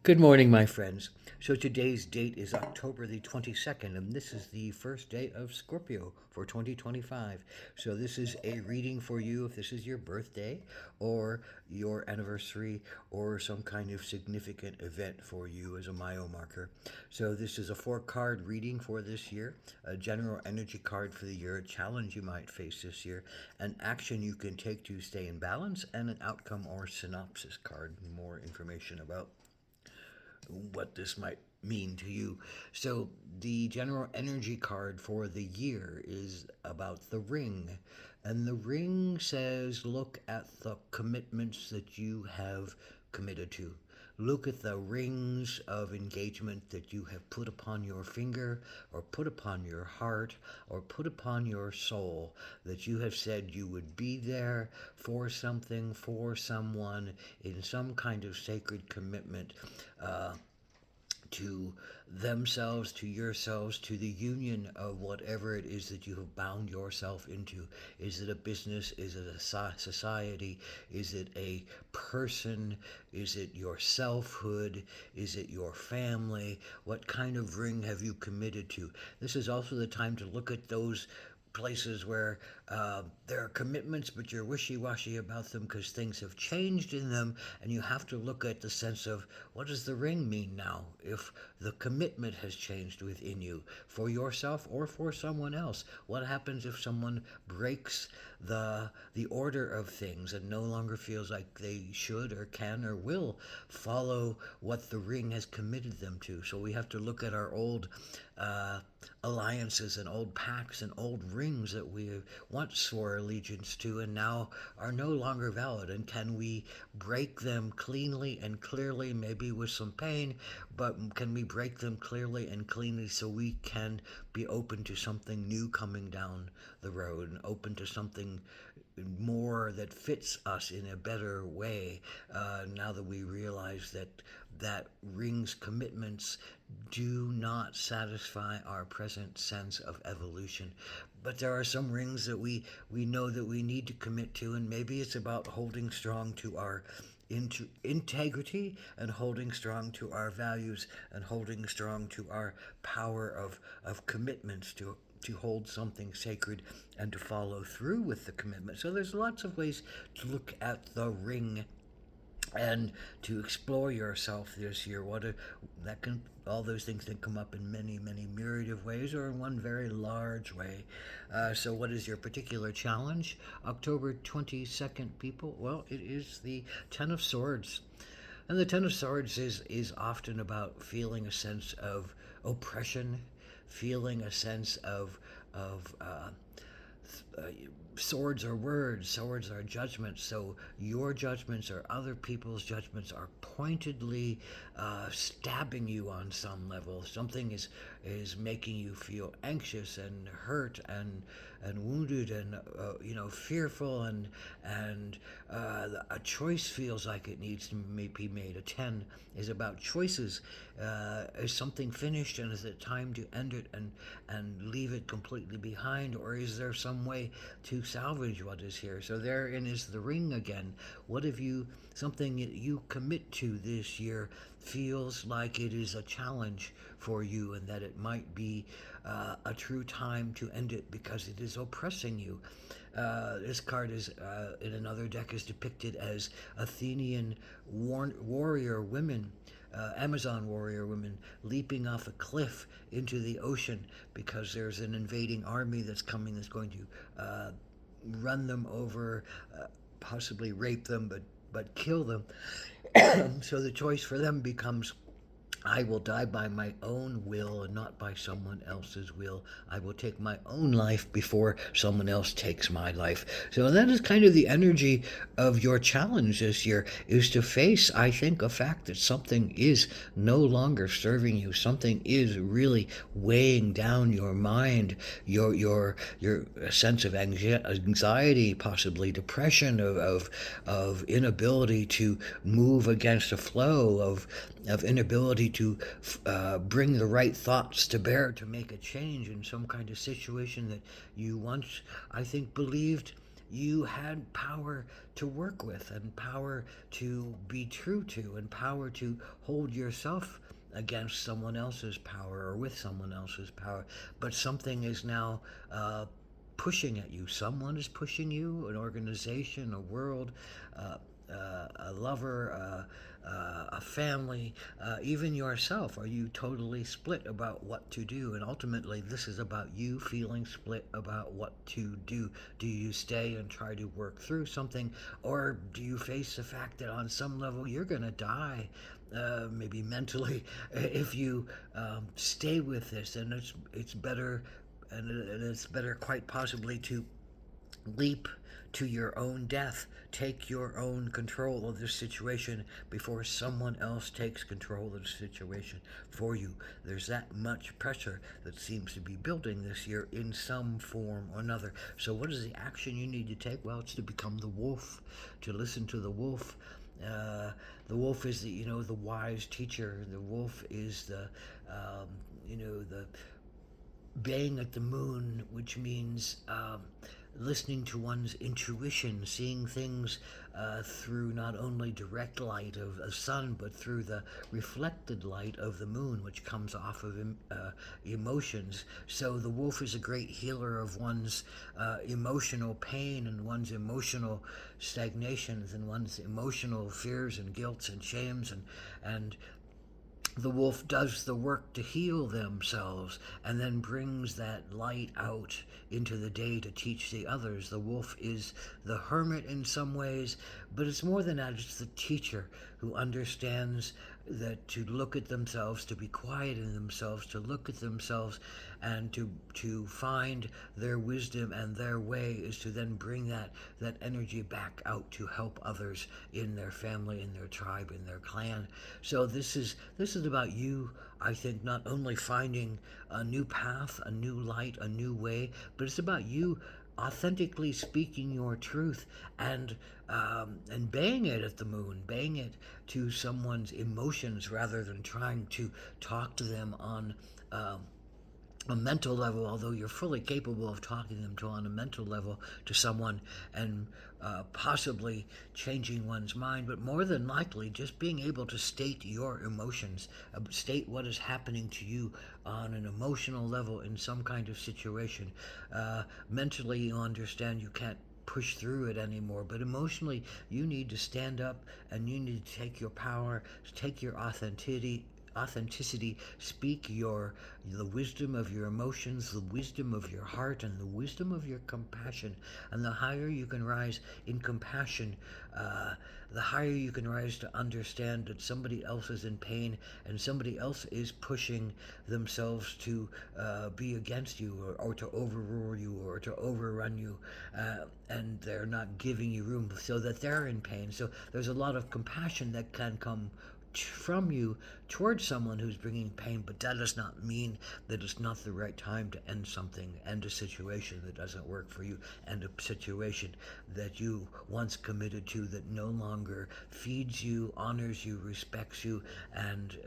Good morning, my friends. So today's date is October the 22nd, and this is the first day of Scorpio for 2025. So this is a reading for you if this is your birthday or your anniversary or some kind of significant event for you as a mile marker. So this is a four-card reading for this year, a general energy card for the year, a challenge you might face this year, an action you can take to stay in balance, and an outcome or synopsis card. More information about what this might mean to you. So, the general energy card for the year is about the ring. And the ring says, look at the commitments that you have committed to. Look at the rings of engagement that you have put upon your finger, or put upon your heart, or put upon your soul, that you have said you would be there for something, for someone, in some kind of sacred commitment. Uh, to themselves, to yourselves, to the union of whatever it is that you have bound yourself into. Is it a business? Is it a society? Is it a person? Is it your selfhood? Is it your family? What kind of ring have you committed to? This is also the time to look at those places where there are commitments, but you're wishy washy about them because things have changed in them, and you have to look at the sense of what does the ring mean now if the commitment has changed within you for yourself or for someone else. What happens if someone breaks the order of things and no longer feels like they should or can or will follow what the ring has committed them to? So we have to look at our old uh, alliances and old pacts and old rings that we once swore allegiance to and now are no longer valid. And can we break them cleanly and clearly, maybe with some pain, but can we break them clearly and cleanly so we can be open to something new coming down the road and open to something more that fits us in a better way now that we realize that rings commitments do not satisfy our present sense of evolution. But there are some rings that we know that we need to commit to, and maybe it's about holding strong to our into integrity and holding strong to our values and holding strong to our power of commitments to hold something sacred and to follow through with the commitment. So there's lots of ways to look at the ring and to explore yourself this year. That can all those things can come up in many myriad of ways or in one very large way. So what is your particular challenge? October 22nd, people. Well, it is the Ten of Swords. And the Ten of Swords is often about feeling a sense of oppression, feeling a sense of uh, swords are words, swords are judgments. So your judgments or other people's judgments are pointedly stabbing you on some level. Something is making you feel anxious and hurt and wounded and fearful and a choice feels like it needs to be made. A 10 is about choices. Is something finished and is it time to end it and leave it completely behind, or is there some way to salvage what is here? So therein is the ring again. What have you something that you commit to this year feels like it is a challenge for you and that it might be a true time to end it because it is oppressing you. This card is in another deck is depicted as Athenian warrior women, Amazon warrior women leaping off a cliff into the ocean because there's an invading army that's coming that's going to run them over, possibly rape them, but kill them. So the choice for them becomes I will die by my own will and not by someone else's will. I will take my own life before someone else takes my life. So that is kind of the energy of your challenge this year is to face, I think, a fact that something is no longer serving you. Something is really weighing down your mind, your sense of anxiety, possibly depression, of inability to move against the flow, of inability to bring the right thoughts to bear to make a change in some kind of situation that you once, I think, believed you had power to work with, and power to be true to, and power to hold yourself against someone else's power or with someone else's power. But something is now pushing at you. Someone is pushing you, an organization, a world, uh, a lover, a family, even yourself. Are you totally split about what to do? And ultimately, this is about you feeling split about what to do. Do you stay and try to work through something, or do you face the fact that on some level you're going to die? Maybe mentally, if you stay with this, and it's better, and it's better quite possibly to leap to your own death. Take your own control of the situation before someone else takes control of the situation for you. There's that much pressure that seems to be building this year in some form or another. So, what is the action you need to take? Well, it's to become the wolf, to listen to the wolf. The wolf is the wise teacher. The wolf is the baying at the moon, which means listening to one's intuition, seeing things through not only direct light of a sun, but through the reflected light of the moon, which comes off of emotions. So the wolf is a great healer of one's emotional pain and one's emotional stagnations and one's emotional fears and guilts and shames, and the wolf does the work to heal themselves and then brings that light out into the day to teach the others. The wolf is the hermit in some ways, but it's more than that. It's the teacher who understands that to look at themselves, to be quiet in themselves, to look at themselves, and to find their wisdom and their way is to then bring that energy back out to help others in their family, in their tribe, in their clan. So this is about you, I think, not only finding a new path, a new light, a new way, but it's about you authentically speaking your truth and baying it at the moon, baying it to someone's emotions rather than trying to talk to them on a mental level, although you're fully capable of talking them to on a mental level to someone and possibly changing one's mind, but more than likely just being able to state your emotions, state what is happening to you on an emotional level in some kind of situation. Mentally, you understand you can't push through it anymore, but emotionally you need to stand up and you need to take your power, take your authenticity, speak the wisdom of your emotions, the wisdom of your heart, and the wisdom of your compassion. And the higher you can rise in compassion, the higher you can rise to understand that somebody else is in pain and somebody else is pushing themselves to be against you or to overrule you or to overrun you, and they're not giving you room so that they're in pain. So there's a lot of compassion that can come from you towards someone who's bringing pain, but that does not mean that it's not the right time to end something, end a situation that doesn't work for you, end a situation that you once committed to that no longer feeds you, honors you, respects you, and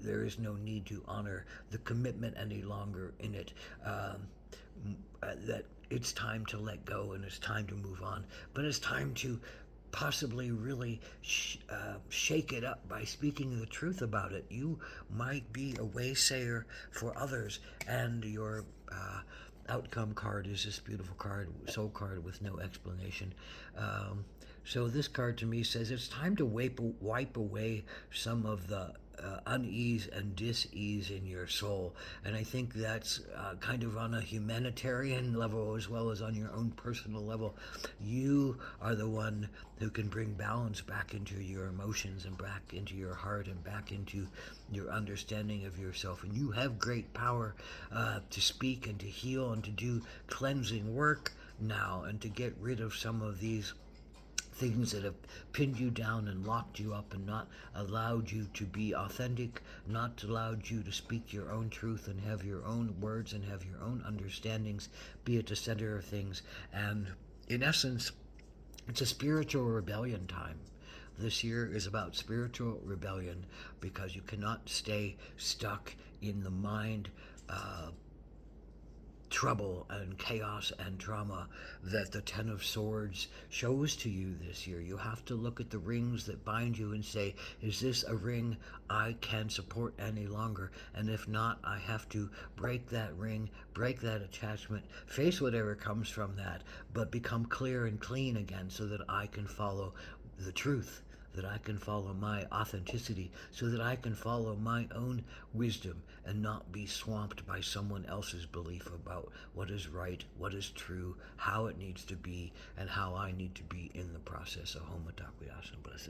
there is no need to honor the commitment any longer in it. That it's time to let go and it's time to move on, but it's time to possibly really shake it up by speaking the truth about it. You might be a waysayer for others, and your outcome card is this beautiful card, soul card with no explanation. So this card to me says it's time to wipe away some of the unease and dis-ease in your soul. And I think that's kind of on a humanitarian level as well as on your own personal level. You are the one who can bring balance back into your emotions and back into your heart and back into your understanding of yourself. And you have great power to speak and to heal and to do cleansing work now and to get rid of some of these things that have pinned you down and locked you up and not allowed you to be authentic, not allowed you to speak your own truth and have your own words and have your own understandings be at the center of things. And in essence, it's a spiritual rebellion time. This year is about spiritual rebellion because you cannot stay stuck in the mind trouble and chaos and drama that the Ten of Swords shows to you this year. You have to look at the rings that bind you and say, is this a ring I can support any longer? And if not, I have to break that ring, break that attachment, face whatever comes from that, but become clear and clean again so that I can follow the truth, that I can follow my authenticity, so that I can follow my own wisdom and not be swamped by someone else's belief about what is right, what is true, how it needs to be, and how I need to be in the process. Ahom Takuyasan. Blessed.